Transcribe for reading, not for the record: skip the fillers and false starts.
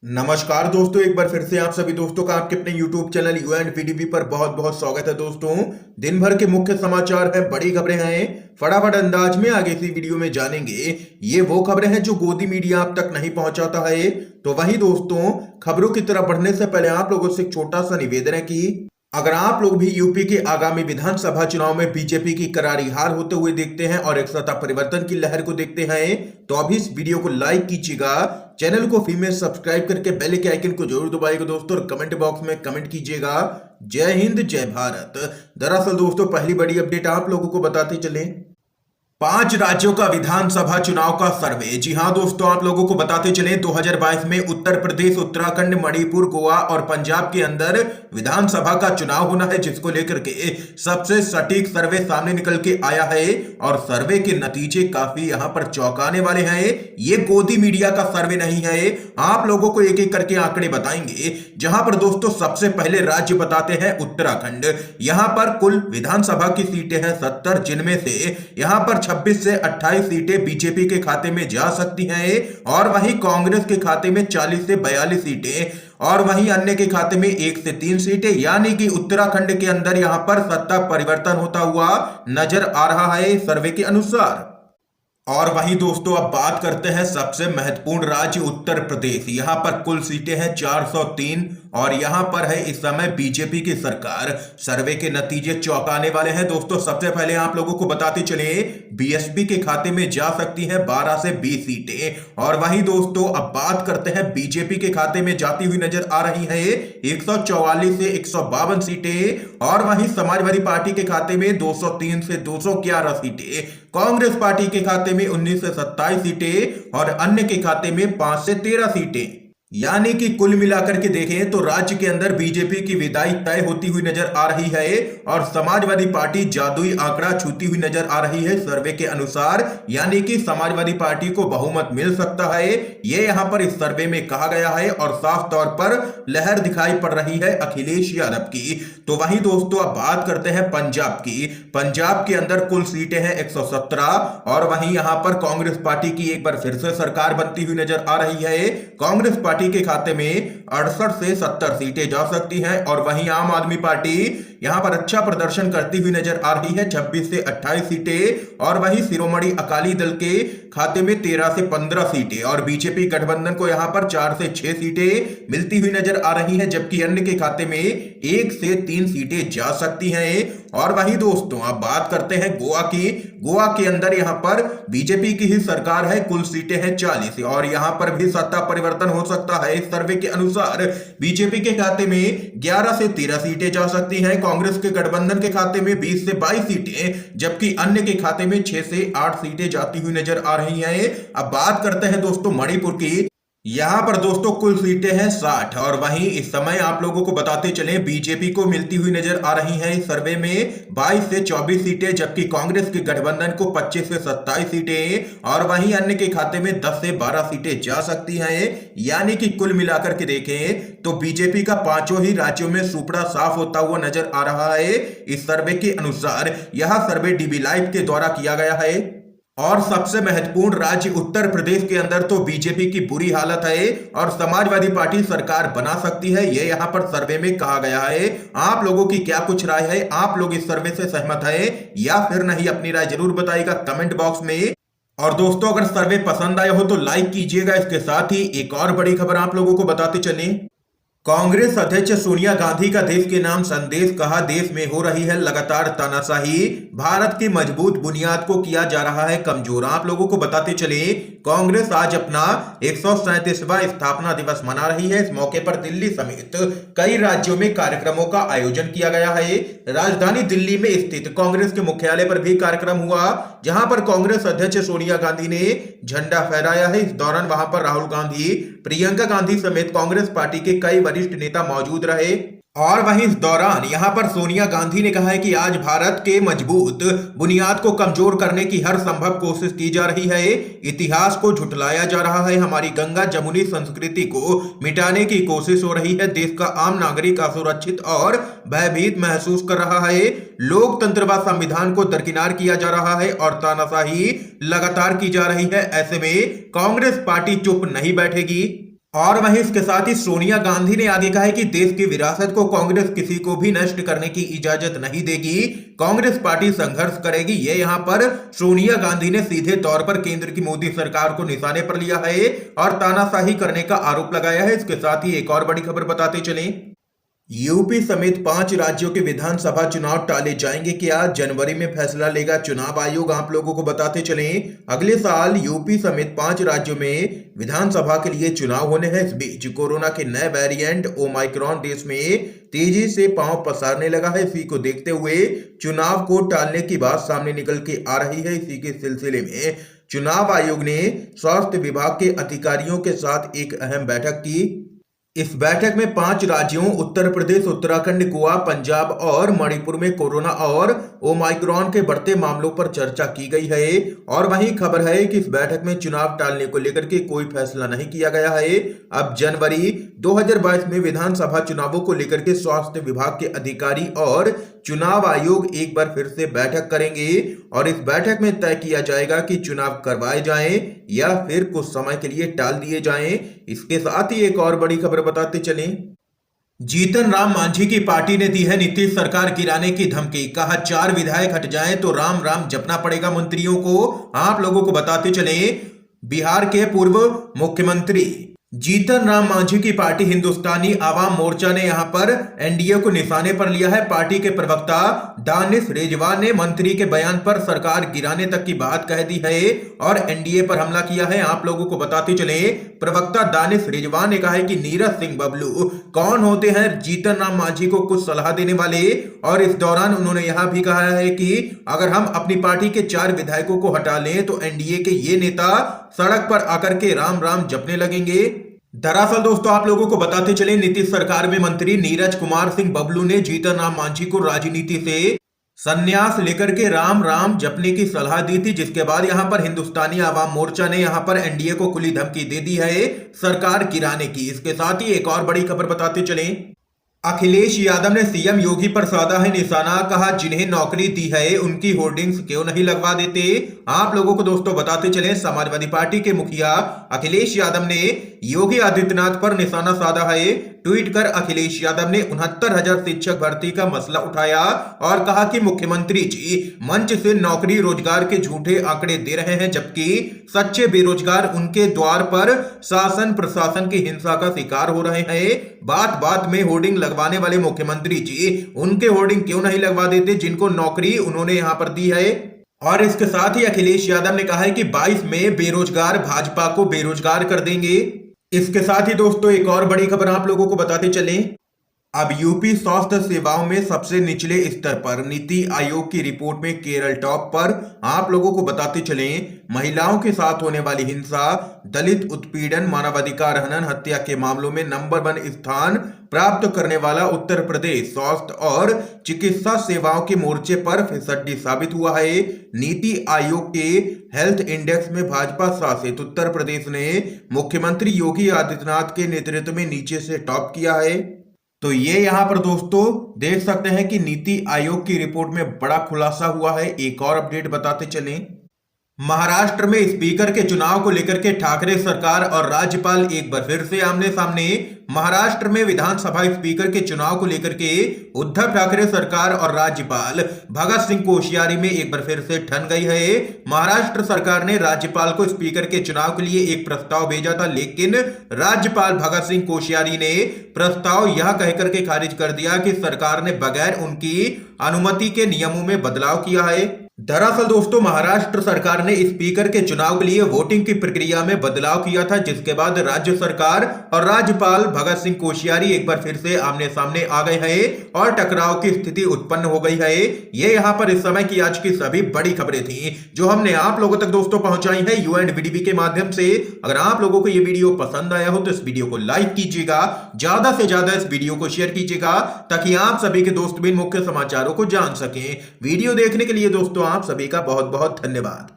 नमस्कार दोस्तों, एक बार फिर से आप सभी दोस्तों का आपके अपने YouTube चैनल UNVDB पर बहुत बहुत स्वागत है। दोस्तों, दिन भर के मुख्य समाचार हैं, बड़ी खबरें हैं, फटाफट अंदाज में आगे इसी वीडियो में जानेंगे। ये वो खबरें हैं जो गोदी मीडिया आप तक नहीं पहुंचाता है। तो वही दोस्तों, खबरों की तरफ बढ़ने से पहले आप लोगों से एक छोटा सा निवेदन है कि अगर आप लोग भी यूपी के आगामी विधानसभा चुनाव में बीजेपी की करारी हार होते हुए देखते हैं और एक सत्ता परिवर्तन की लहर को देखते हैं, तो अभी इस वीडियो को लाइक कीजिएगा, चैनल को फ्री में सब्सक्राइब करके बेल के आइकन को जरूर दबाइएगा दोस्तों, और कमेंट बॉक्स में कमेंट कीजिएगा जय हिंद जय भारत। दरअसल दोस्तों, पहली बड़ी अपडेट आप लोगों को बताते चले, 5 राज्यों का विधानसभा चुनाव का सर्वे। जी हां दोस्तों, आप लोगों को बताते चले 2022 में उत्तर प्रदेश, उत्तराखंड, मणिपुर, गोवा और पंजाब के अंदर विधानसभा का चुनाव होना है, जिसको लेकर के सबसे सटीक सर्वे सामने निकल के आया है और सर्वे के नतीजे काफी यहां पर चौंकाने वाले हैं। ये गोदी मीडिया का सर्वे नहीं है, आप लोगों को एक एक करके आंकड़े बताएंगे। जहां पर दोस्तों सबसे पहले राज्य बताते हैं उत्तराखंड। यहां पर कुल विधानसभा की सीटें हैं 70, जिनमें से यहां पर 26 से 28 सीटें बीजेपी के खाते में जा सकती हैं और वहीं कांग्रेस के खाते में 40 से 42 सीटें और वहीं अन्य के खाते में 1 से 3 सीटें, यानी कि उत्तराखंड के अंदर यहां पर सत्ता परिवर्तन होता हुआ नजर आ रहा है सर्वे के अनुसार। और वहीं दोस्तों, अब बात करते हैं सबसे महत्वपूर्ण राज्य उत्तर प्रदेश। यहां पर कुल सीटें हैं 403 और यहां पर है इस समय बीजेपी की सरकार। सर्वे के नतीजे चौंकाने वाले हैं दोस्तों। सबसे पहले आप लोगों को बताते चले, बीएसपी के खाते में जा सकती हैं 12 से 20 सीटें और वहीं दोस्तों अब बात करते हैं बीजेपी के खाते में जाती हुई नजर आ रही है 144 से 152 सीटें और वहीं समाजवादी पार्टी के खाते में 203 से 211 सीटें, कांग्रेस पार्टी के खाते में 19 से 27 सीटें और अन्य के खाते में 5 से 13 सीटें। यानी कि कुल मिलाकर के देखें तो राज्य के अंदर बीजेपी की विदाई तय होती हुई नजर आ रही है और समाजवादी पार्टी जादुई आंकड़ा छूती हुई नजर आ रही है सर्वे के अनुसार। यानी कि समाजवादी पार्टी को बहुमत मिल सकता है, ये यहां पर इस सर्वे में कहा गया है और साफ तौर पर लहर दिखाई पड़ रही है अखिलेश यादव की। तो वहीं दोस्तों अब बात करते हैं पंजाब की। पंजाब के अंदर कुल सीटें हैं 117 और वहीं यहां पर कांग्रेस पार्टी की एक बार फिर से सरकार बनती हुई नजर आ रही है। कांग्रेस पार्टी के खाते में 68 से 70 सीटें जा सकती हैं और वहीं आम आदमी पार्टी यहां पर अच्छा प्रदर्शन करती हुई नजर आ रही है, 26 से 28 सीटें और वहीं शिरोमणि अकाली दल के खाते में 13 से 15 सीटें और बीजेपी गठबंधन को यहां पर 4 से 6 सीटें मिलती हुई नजर आ रही हैं, जबकि अन्य के खाते में 1 से 3 सीटें जा सकती हैं। और वहीं दोस्तों अब बात करते हैं गोवा की। गोवा के अंदर यहां पर बीजेपी की ही सरकार है, कुल सीटें हैं 40 और यहां पर भी सत्ता परिवर्तन हो सकता है। इस सर्वे के अनुसार बीजेपी के खाते में 11 से 13 सीटें जा सकती हैं, कांग्रेस के गठबंधन के खाते में 20 से 22 सीटें, जबकि अन्य के खाते में 6 से 8 सीटें जाती हुई नजर आ रही हैं। अब बात करते हैं दोस्तों मणिपुर की। यहां पर दोस्तों कुल सीटें हैं 60 और वहीं इस समय आप लोगों को बताते चले बीजेपी को मिलती हुई नजर आ रही हैं इस सर्वे में 22 से 24 सीटें, जबकि कांग्रेस के गठबंधन को 25 से 27 सीटें और वहीं अन्य के खाते में 10 से 12 सीटें जा सकती हैं। यानी कि कुल मिलाकर के देखें तो बीजेपी का 5 ही राज्यों में सुपड़ा साफ होता हुआ नजर आ रहा है इस सर्वे के अनुसार। यह सर्वे डीबी लाइव के द्वारा किया गया है और सबसे महत्वपूर्ण राज्य उत्तर प्रदेश के अंदर तो बीजेपी की बुरी हालत है और समाजवादी पार्टी सरकार बना सकती है, ये यहां पर सर्वे में कहा गया है। आप लोगों की क्या कुछ राय है? आप लोग इस सर्वे से सहमत है या फिर नहीं? अपनी राय जरूर बताइएगा कमेंट बॉक्स में। और दोस्तों अगर सर्वे पसंद आया हो तो लाइक कीजिएगा। इसके साथ ही एक और बड़ी खबर आप लोगों को बताते चलें, कांग्रेस अध्यक्ष सोनिया गांधी का देश के नाम संदेश, कहा देश में हो रही है लगातार तानाशाही, भारत की मजबूत बुनियाद को किया जा रहा है कमजोर। आप लोगों को बताते चले कांग्रेस आज अपना 137वां स्थापना दिवस मना रही है। इस मौके पर दिल्ली समेत कई राज्यों में कार्यक्रमों का आयोजन किया गया है। राजधानी दिल्ली में स्थित कांग्रेस के मुख्यालय पर भी कार्यक्रम हुआ, जहां पर कांग्रेस अध्यक्ष सोनिया गांधी ने झंडा फहराया है। इस दौरान वहां पर राहुल गांधी, प्रियंका गांधी समेत कांग्रेस पार्टी के कई वरिष्ठ नेता मौजूद रहे। और वहीं इस दौरान यहां पर सोनिया गांधी ने कहा है कि आज भारत के मजबूत बुनियाद को कमजोर करने की हर संभव कोशिश की जा रही है, इतिहास को झुठलाया जा रहा है, हमारी गंगा जमुनी संस्कृति को मिटाने की कोशिश हो रही है, देश का आम नागरिक असुरक्षित और भयभीत महसूस कर रहा है, लोकतंत्र व संविधान को दरकिनार किया जा रहा है और तानाशाही लगातार की जा रही है। ऐसे में कांग्रेस पार्टी चुप नहीं बैठेगी। और वहीं इसके साथ ही सोनिया गांधी ने आगे कहा है कि देश की विरासत को कांग्रेस किसी को भी नष्ट करने की इजाजत नहीं देगी, कांग्रेस पार्टी संघर्ष करेगी। ये यहां पर सोनिया गांधी ने सीधे तौर पर केंद्र की मोदी सरकार को निशाने पर लिया है और तानाशाही करने का आरोप लगाया है। इसके साथ ही एक और बड़ी खबर बताते चलें, यूपी समेत 5 राज्यों के विधानसभा चुनाव टाले जाएंगे क्या? जनवरी में फैसला लेगा चुनाव आयोग। आप लोगों को बताते चलें, अगले साल यूपी समेत 5 राज्यों में विधानसभा के लिए चुनाव होने हैं। इस बीच कोरोना के नए वेरिएंट ओमाइक्रॉन देश में तेजी से पांव पसारने लगा है। इसी को देखते हुए चुनाव को टालने की बात सामने निकल के आ रही है। इसी के सिलसिले में चुनाव आयोग ने स्वास्थ्य विभाग के अधिकारियों के साथ एक अहम बैठक की। इस बैठक में 5 राज्यों उत्तर प्रदेश, उत्तराखंड, गोवा, पंजाब और मणिपुर में कोरोना और ओमाइक्रॉन के बढ़ते मामलों पर चर्चा की गई है। और वहीं खबर है कि इस बैठक में चुनाव टालने को लेकर के कोई फैसला नहीं किया गया है। अब जनवरी 2022 में विधानसभा चुनावों को लेकर के स्वास्थ्य विभाग के अधिकारी और चुनाव आयोग एक बार फिर से बैठक करेंगे और इस बैठक में तय किया जाएगा कि चुनाव करवाए जाएं या फिर कुछ समय के लिए टाल दिए जाएं। इसके साथ ही एक और बड़ी खबर बताते चलें, जीतन राम मांझी की पार्टी ने दी है नीतीश सरकार गिराने की धमकी। कहा 4 विधायक हट जाएं तो राम राम जपना पड़ेगा मंत्रियों को। आप लोगों को बताते चलें, बिहार के पूर्व मुख्यमंत्री जीतन राम मांझी की पार्टी हिंदुस्तानी आवाम मोर्चा ने यहां पर एनडीए को निशाने पर लिया है। पार्टी के प्रवक्ता दानिश रिजवान ने मंत्री के बयान पर सरकार गिराने तक की बात कह दी है और एनडीए पर हमला किया है। आप लोगों को बताते चले, प्रवक्ता दानिश रिजवान ने कहा है कि नीरज सिंह बबलू कौन होते हैं जीतन राम मांझी को कुछ सलाह देने वाले। और इस दौरान उन्होंने यहां भी कहा है कि अगर हम अपनी पार्टी के 4 विधायकों को हटा लें तो एनडीए के ये नेता सड़क पर आकर के राम राम जपने लगेंगे। दरअसल दोस्तों आप लोगों को बताते चले, नीतीश सरकार में मंत्री नीरज कुमार सिंह बबलू ने जीतन राम मांझी को राजनीति से संन्यास लेकर के राम राम जपने की सलाह दी थी, जिसके बाद यहां पर हिंदुस्तानी आवाम मोर्चा ने यहां पर एनडीए को खुली धमकी दे दी है सरकार गिराने की। इसके साथ ही एक और बड़ी खबर बताते चले, अखिलेश यादव ने सीएम योगी पर साधा है निशाना। कहा जिन्हें नौकरी दी है उनकी होर्डिंग्स क्यों नहीं लगवा देते। आप लोगों को दोस्तों बताते चले, समाजवादी पार्टी के मुखिया अखिलेश यादव ने योगी आदित्यनाथ पर निशाना साधा है। ट्वीट कर अखिलेश यादव ने 69,000 शिक्षक भर्ती का मसला उठाया और कहा कि मुख्यमंत्री जी मंच से नौकरी रोजगार के झूठे आंकड़े दे रहे हैं, जबकि सच्चे बेरोजगार उनके द्वार पर शासन प्रशासन की हिंसा का शिकार हो रहे हैं। बात बात में होर्डिंग लगवाने वाले मुख्यमंत्री जी उनके होर्डिंग क्यों नहीं लगवा देते जिनको नौकरी उन्होंने यहां पर दी है। और इसके साथ ही अखिलेश यादव ने कहा है कि 22 में बेरोजगार भाजपा को बेरोजगार कर देंगे। इसके साथ ही दोस्तों एक और बड़ी खबर आप लोगों को बताते चलें, अब यूपी स्वास्थ्य सेवाओं में सबसे निचले स्तर पर। नीति आयोग की रिपोर्ट में केरल टॉप पर। आप लोगों को बताते चलें, महिलाओं के साथ होने वाली हिंसा, दलित उत्पीड़न, मानवाधिकार हनन, हत्या के मामलों में नंबर 1 स्थान प्राप्त करने वाला उत्तर प्रदेश स्वास्थ्य और चिकित्सा सेवाओं के मोर्चे पर फिसड्डी साबित हुआ है। नीति आयोग के हेल्थ इंडेक्स में भाजपा शासित उत्तर प्रदेश ने मुख्यमंत्री योगी आदित्यनाथ के नेतृत्व में नीचे से टॉप किया है। तो ये यहां पर दोस्तों देख सकते हैं कि नीति आयोग की रिपोर्ट में बड़ा खुलासा हुआ है। एक और अपडेट बताते चलें, महाराष्ट्र में स्पीकर के चुनाव को लेकर के ठाकरे सरकार और राज्यपाल एक बार फिर से आमने सामने। महाराष्ट्र में विधानसभा स्पीकर के चुनाव को लेकर के उद्धव ठाकरे सरकार और राज्यपाल भगत सिंह कोश्यारी में एक बार फिर से ठन गई है। महाराष्ट्र सरकार ने राज्यपाल को स्पीकर के चुनाव के लिए एक प्रस्ताव भेजा था, लेकिन राज्यपाल भगत सिंह कोश्यारी ने प्रस्ताव यह कहकर के खारिज कर दिया कि सरकार ने बगैर उनकी अनुमति के नियमों में बदलाव किया है। दरअसल दोस्तों महाराष्ट्र सरकार ने स्पीकर के चुनाव के लिए वोटिंग की प्रक्रिया में बदलाव किया था, जिसके बाद राज्य सरकार और राज्यपाल भगत सिंह कोश्यारी एक बार फिर से आमने सामने आ गए हैं और टकराव की स्थिति उत्पन्न हो गई है। ये यहाँ पर इस समय की आज की सभी बड़ी खबरें थी जो हमने आप लोगों तक दोस्तों पहुंचाई है UNVDB के माध्यम से। अगर आप लोगों को ये वीडियो पसंद आया हो तो इस वीडियो को लाइक कीजिएगा, ज्यादा से ज्यादा इस वीडियो को शेयर कीजिएगा ताकि आप सभी के दोस्त भी मुख्य समाचारों को जान सकें। वीडियो देखने के लिए दोस्तों आप सभी का बहुत बहुत धन्यवाद।